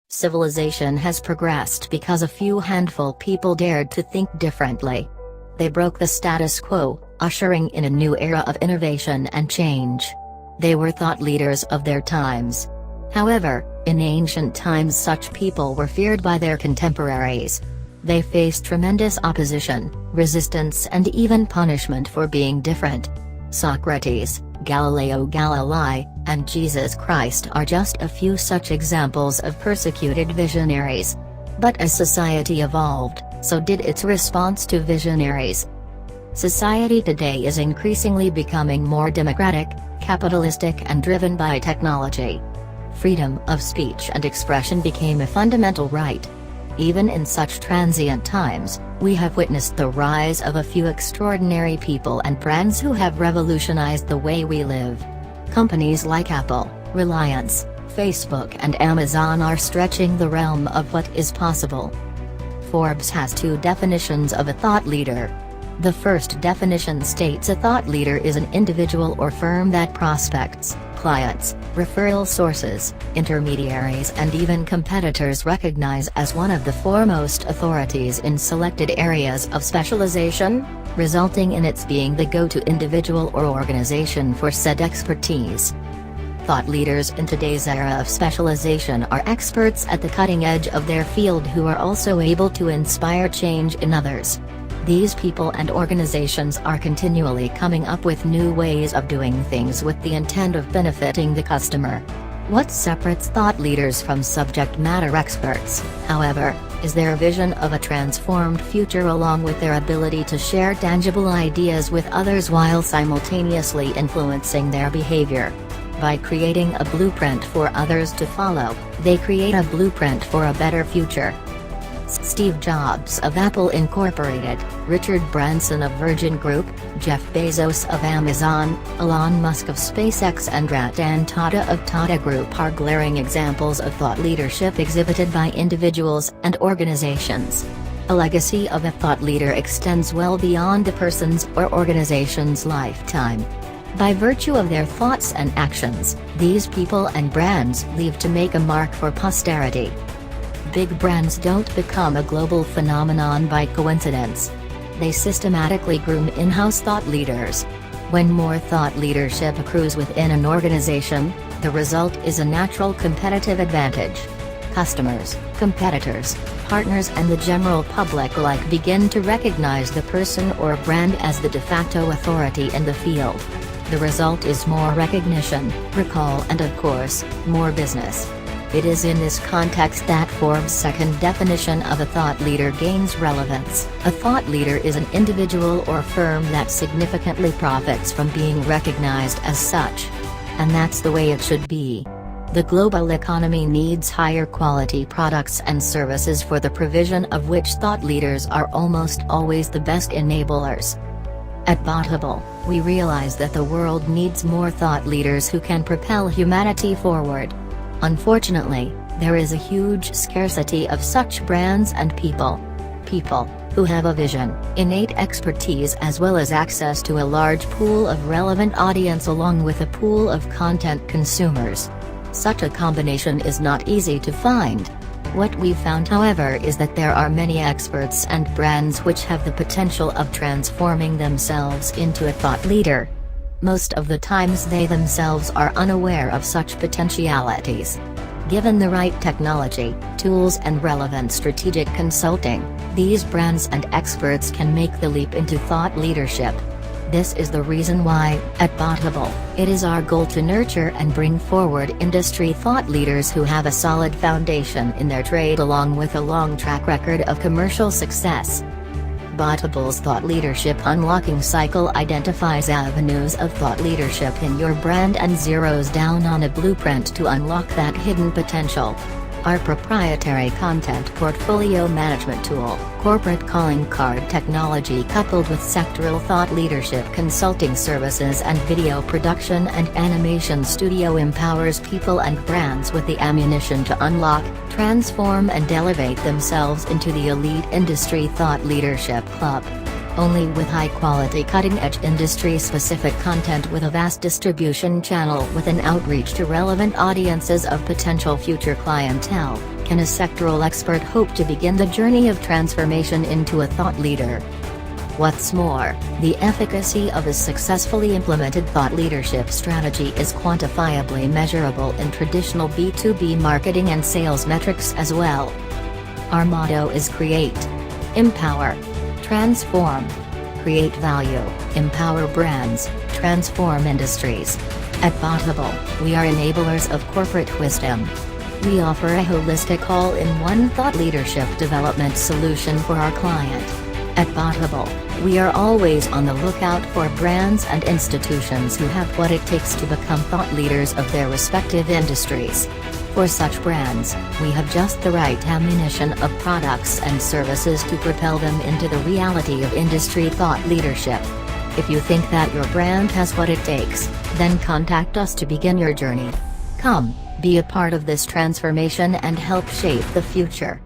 Civilization has progressed because a few handful people dared to think differently. They broke the status quo, ushering in a new era of innovation and change. They were thought leaders of their times. However, in ancient times such people were feared by their contemporaries. They faced tremendous opposition, resistance and even punishment for being different. Socrates, Galileo Galilei, and Jesus Christ are just a few such examples of persecuted visionaries. But as society evolved, so did its response to visionaries. Society today is increasingly becoming more democratic, capitalistic and driven by technology. Freedom of speech and expression became a fundamental right. Even in such transient times, we have witnessed the rise of a few extraordinary people and brands who have revolutionized the way we live. Companies like Apple, Reliance, Facebook and Amazon are stretching the realm of what is possible. Forbes has two definitions of a thought leader. The first definition states a thought leader is an individual or firm that prospects, clients, referral sources, intermediaries and even competitors recognize as one of the foremost authorities in selected areas of specialization, resulting in its being the go-to individual or organization for said expertise. Thought leaders in today's era of specialization are experts at the cutting edge of their field who are also able to inspire change in others. These people and organizations are continually coming up with new ways of doing things with the intent of benefiting the customer. What separates thought leaders from subject matter experts, however, is their vision of a transformed future along with their ability to share tangible ideas with others while simultaneously influencing their behavior. By creating a blueprint for others to follow, they create a blueprint for a better future. Steve Jobs of Apple Incorporated, Richard Branson of Virgin Group, Jeff Bezos of Amazon, Elon Musk of SpaceX and Ratan Tata of Tata Group are glaring examples of thought leadership exhibited by individuals and organizations. A legacy of a thought leader extends well beyond the person's or organization's lifetime. By virtue of their thoughts and actions, these people and brands leave to make a mark for posterity. Big brands don't become a global phenomenon by coincidence. They systematically groom in-house thought leaders. When more thought leadership accrues within an organization, the result is a natural competitive advantage. Customers, competitors, partners and the general public alike begin to recognize the person or brand as the de facto authority in the field. The result is more recognition, recall and of course, more business. It is in this context that Forbes' second definition of a thought leader gains relevance. A thought leader is an individual or firm that significantly profits from being recognized as such. And that's the way it should be. The global economy needs higher quality products and services for the provision of which thought leaders are almost always the best enablers. At Bodhable, we realize that the world needs more thought leaders who can propel humanity forward. Unfortunately, there is a huge scarcity of such brands and people. People who have a vision, innate expertise as well as access to a large pool of relevant audience along with a pool of content consumers. Such a combination is not easy to find. What we've found however is that there are many experts and brands which have the potential of transforming themselves into a thought leader. Most of the times they themselves are unaware of such potentialities. Given the right technology, tools and relevant strategic consulting, these brands and experts can make the leap into thought leadership. This is the reason why, at Bodhable, it is our goal to nurture and bring forward industry thought leaders who have a solid foundation in their trade along with a long track record of commercial success. Bodhable's Thought Leadership Unlocking Cycle identifies avenues of thought leadership in your brand and zeroes down on a blueprint to unlock that hidden potential. Our proprietary content portfolio management tool, corporate calling card technology coupled with sectoral thought leadership consulting services and video production and animation studio empowers people and brands with the ammunition to unlock, transform and elevate themselves into the elite industry thought leadership club. Only with high-quality cutting-edge industry-specific content with a vast distribution channel with an outreach to relevant audiences of potential future clientele, can a sectoral expert hope to begin the journey of transformation into a thought leader? What's more, the efficacy of a successfully implemented thought leadership strategy is quantifiably measurable in traditional B2B marketing and sales metrics as well. Our motto is create, empower, transform. Create value, empower brands, transform industries. At Bodhable, we are enablers of corporate wisdom. We offer a holistic all-in-one thought leadership development solution for our client. At Bodhable, we are always on the lookout for brands and institutions who have what it takes to become thought leaders of their respective industries. For such brands, we have just the right ammunition of products and services to propel them into the reality of industry thought leadership. If you think that your brand has what it takes, then contact us to begin your journey. Come, be a part of this transformation and help shape the future.